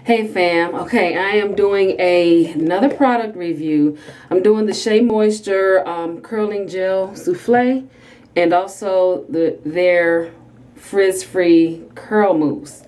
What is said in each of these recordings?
Hey fam, okay, I am doing another product review. I'm doing the Shea Moisture Curling Gel Souffle and also their frizz-free curl mousse.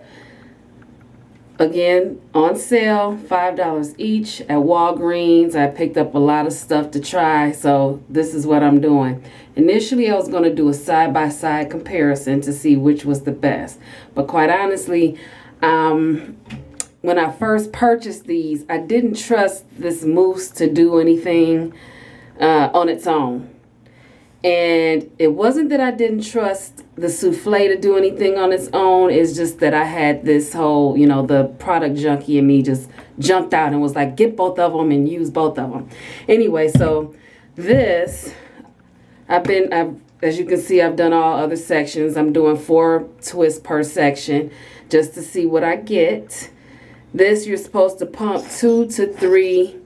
Again, on sale, $5 each at Walgreens. I picked up a lot of stuff to try, so this is what I'm doing. Initially, I was going to do a side-by-side comparison to see which was the best. But quite honestly, when I first purchased these, I didn't trust this mousse to do anything on its own. And it wasn't that I didn't trust the souffle to do anything on its own. It's just that I had this whole, the product junkie in me just jumped out and was like, get both of them and use both of them. Anyway, so this, as you can see, I've done all other sections. I'm doing 4 twists per section just to see what I get. This, you're supposed to pump 2 to 3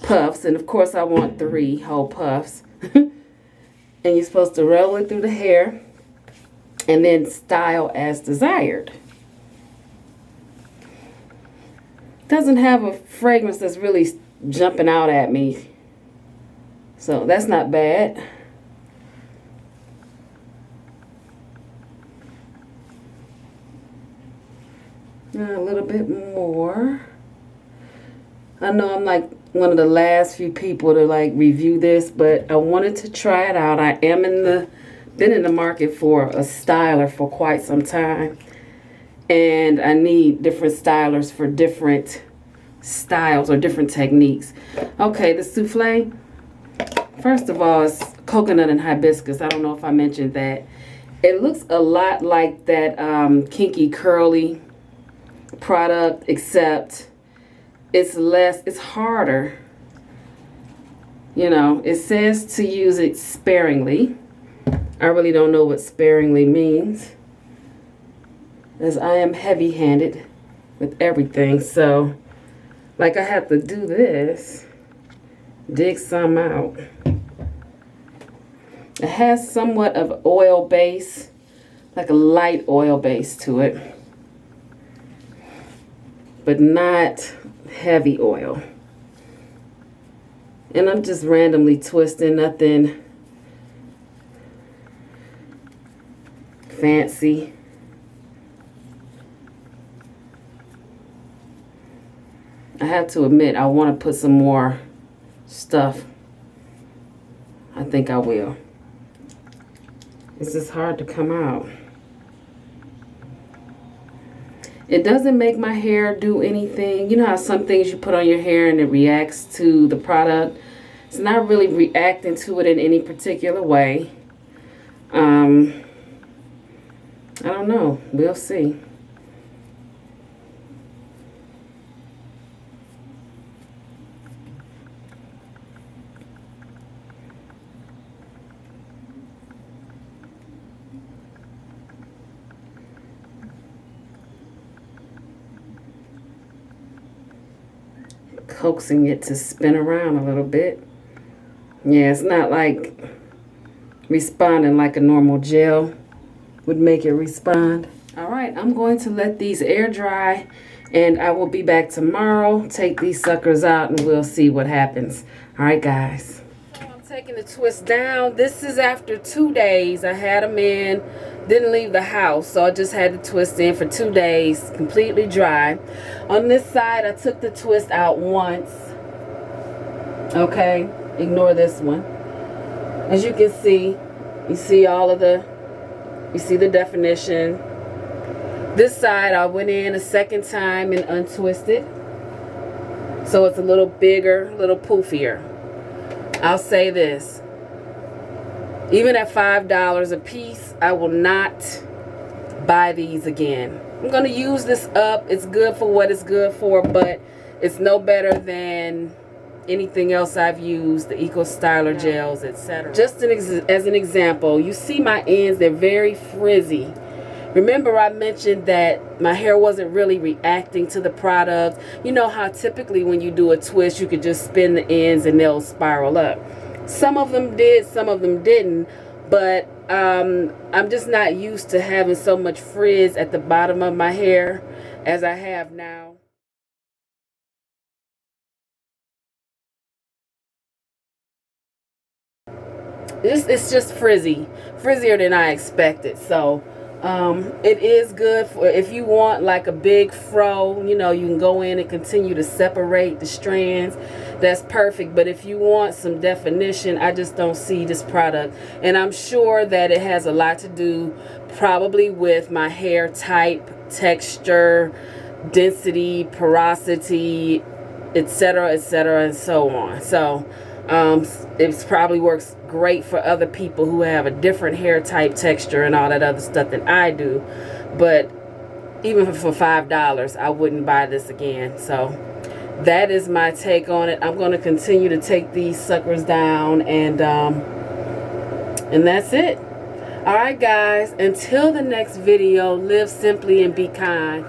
puffs. And of course, I want 3 whole puffs. And you're supposed to roll it through the hair and then style as desired. Doesn't have a fragrance that's really jumping out at me, so that's not bad. A little bit more. I know I'm like one of the last few people to review this, but I wanted to try it out. I am been in the market for a styler for quite some time, and I need different stylers for different styles or different techniques. Okay, the souffle, first of all, is coconut and hibiscus. I don't know if I mentioned that. It looks a lot like that kinky curly product, except it's harder. It says to use it sparingly. I really don't know what sparingly means, as I am heavy-handed with everything. So, I have to do this, dig some out. It has somewhat of oil base, like a light oil base to it, but not heavy oil. And I'm just randomly twisting, nothing fancy. I have to admit, I want to put some more stuff. I think I will. It's just hard to come out. It doesn't make my hair do anything. You know how some things you put on your hair and it reacts to the product? It's not really reacting to it in any particular way. I don't know. We'll see. Coaxing it to spin around a little bit. Yeah, it's not like responding like a normal gel would make it respond. All right, I'm going to let these air dry, and I will be back tomorrow. Take these suckers out and we'll see what happens. All right, guys. I'm taking the twist down. This is after 2 days. I had them in, didn't leave the house, so I just had the twist in for 2 days, completely dry. On this side, I took the twist out once. Okay, ignore this one. As you can see, you see the definition. This side, I went in a second time and untwisted, so it's a little bigger, a little poofier. I'll say this, even at $5 a piece, I will not buy these again. I'm going to use this up. It's good for what it's good for, but it's no better than anything else I've used, the Eco Styler gels, etc. Just as an example, you see my ends, they're very frizzy. Remember I mentioned that my hair wasn't really reacting to the product. You know how typically when you do a twist, you could just spin the ends and they'll spiral up. Some of them did, some of them didn't, but I'm just not used to having so much frizz at the bottom of my hair as I have now. it's just frizzier than I expected. So it is good for if you want like a big fro, you know, you can go in and continue to separate the strands. That's perfect. But if you want some definition, I just don't see this product. And I'm sure that it has a lot to do probably with my hair type, texture, density, porosity, etc., etc., and so on. So it probably works great for other people who have a different hair type, texture, and all that other stuff than I do. But even for $5, I wouldn't buy this again. So that is my take on it. I'm going to continue to take these suckers down, and that's it. All right, guys. Until the next video, live simply and be kind.